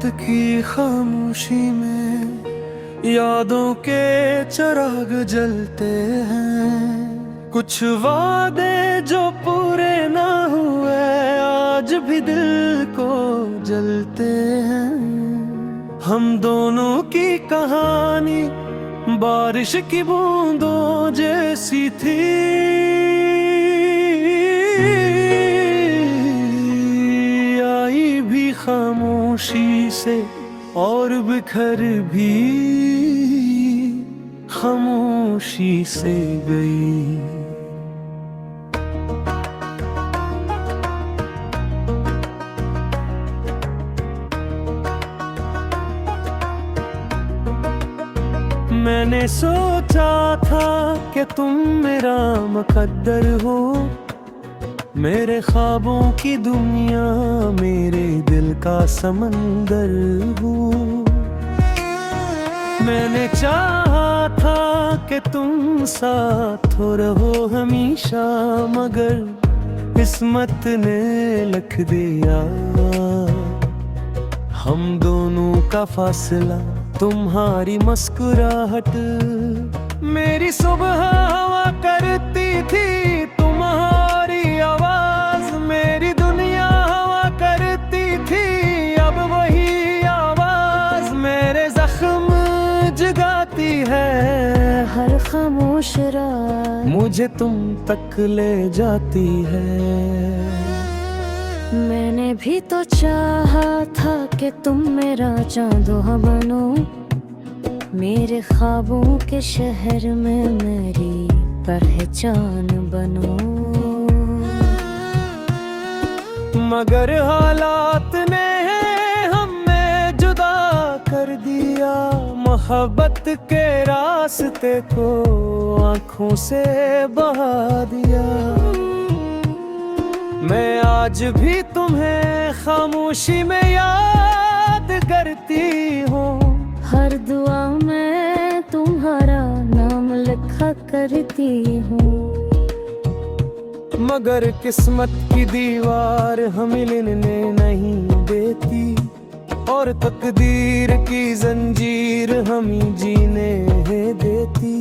रात की खामोशी में यादों के चिराग जलते हैं। कुछ वादे जो पूरे ना हुए आज भी दिल को जलते हैं। हम दोनों की कहानी बारिश की बूंदों जैसी थी, आई भी खामोशी से और बिखर भी खामोशी से गई। मैंने सोचा था कि तुम मेरा मुकद्दर हो, मेरे ख्वाबों की दुनिया मेरे दिल का समंदर हो। मैंने चाहा था कि तुम साथ हो रहो हमेशा, मगर किस्मत ने लिख दिया हम दोनों का फासला। तुम्हारी मुस्कुराहट मेरी सुबह हवा करती थी, तुम्हारी आवाज मेरी दुनिया हवा करती थी। अब वही आवाज मेरे जख्म जगाती है, हर खामोश रात मुझे तुम तक ले जाती है। मैंने भी तो चाहा था कि तुम मेरा चांदोहा बनो, मेरे ख्वाबों के शहर में मेरी पहचान बनो। मगर हालात ने हमें जुदा कर दिया, मोहब्बत के रास्ते को आँखों से बहा दिया। मैं आज भी तुम्हें खामोशी में याद करती हूँ, हर दुआ में तुम्हारा नाम लिखा करती हूँ। मगर किस्मत की दीवार हम मिलने नहीं देती, और तकदीर की जंजीर हम जीने देती।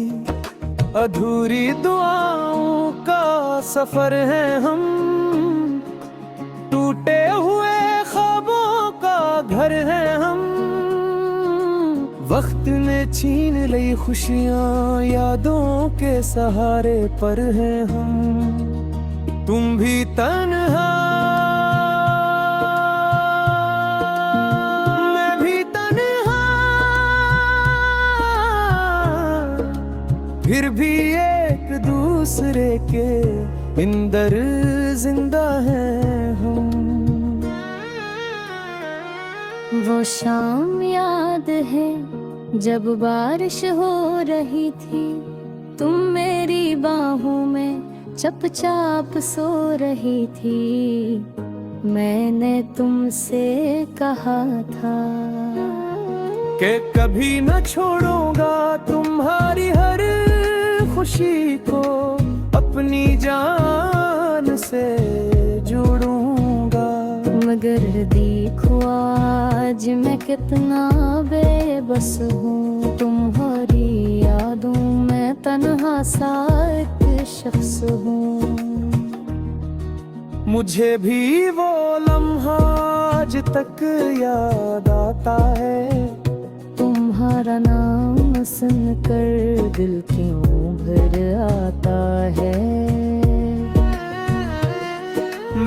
अधूरी दुआओं का सफर है हम, टूटे हुए ख्वाबों का घर है हम। वक्त ने छीन ली खुशियाँ, यादों के सहारे पर हैं हम। तुम भी तन्हा मैं भी तन्हा, फिर भी एक दूसरे के अंदर जिंदा हैं हम। वो शाम याद है जब बारिश हो रही थी, तुम मेरी बाहों में चुपचाप सो रही थी। मैंने तुमसे कहा था कि कभी न छोड़ूंगा तुम्हारी हर खुशी को, अपनी जान से जोड़ूंगा। मगर देखो आज मैं कितना बेबस हूँ, तुम्हारी यादों में तन्हा सा एक शख्स हूँ। मुझे भी वो लम्हा आज तक याद आता है, तुम्हारा नाम सुनकर दिल क्यों भर आता है।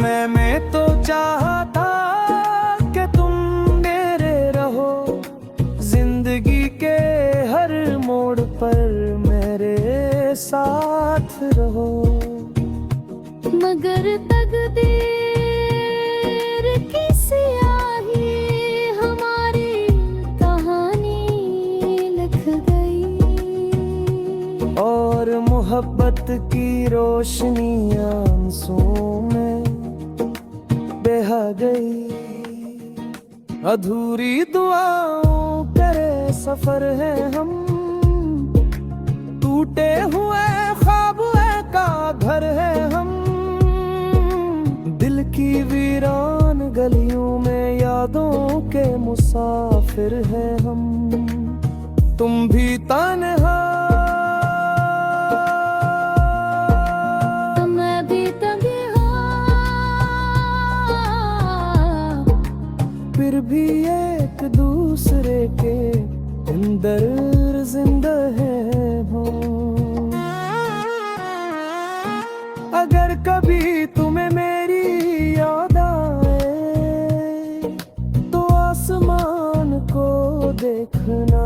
मैं तो चाहता कि तुम मेरे रहो, जिंदगी के हर मोड़ पर मेरे साथ रहो। मगर तकदीर की स्याही हमारी कहानी लिख गई, और मोहब्बत की रोशनी आंसुओं में बहा गई। अधूरी दुआओं करे सफर है हम, टूटे हुए ख्वाब का घर है हम। दिल की वीरान गलियों में यादों के मुसाफिर हैं हम। तुम भी तन्हा तो मैं भी तन्हा, फिर भी एक दूसरे के अंदर जिंदा है हम। अगर कभी तुम्हें मेरी याद आए तो आसमान को देखना,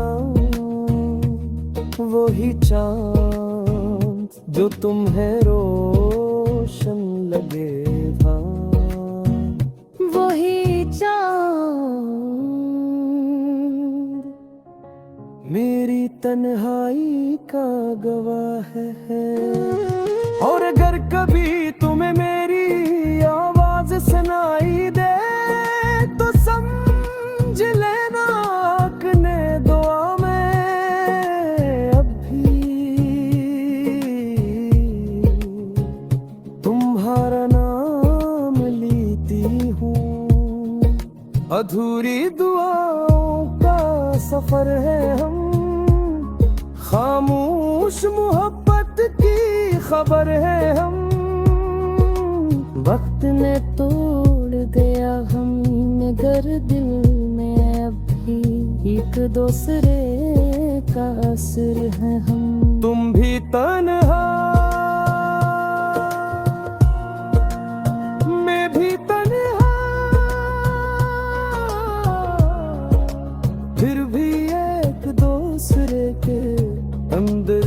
वही चांद जो तुम्हें रोशन लगेगा, वही चाँद मेरी तन्हाई का गवाह है। और अगर कभी तुम्हें मेरी आवाज सुनाई दे तो समझ लेना अपने दुआ में अब भी तुम्हारा नाम लेती हूँ। अधूरी दुआओं का सफर है हम, खामोश मोहब्बत की खबर है हम। वक्त ने तोड़ दिया हम, मगर दिल में अब भी एक दूसरे का असर है हम। तुम भी तन्हा, मैं भी तन्हा, फिर भी एक दूसरे के अंदर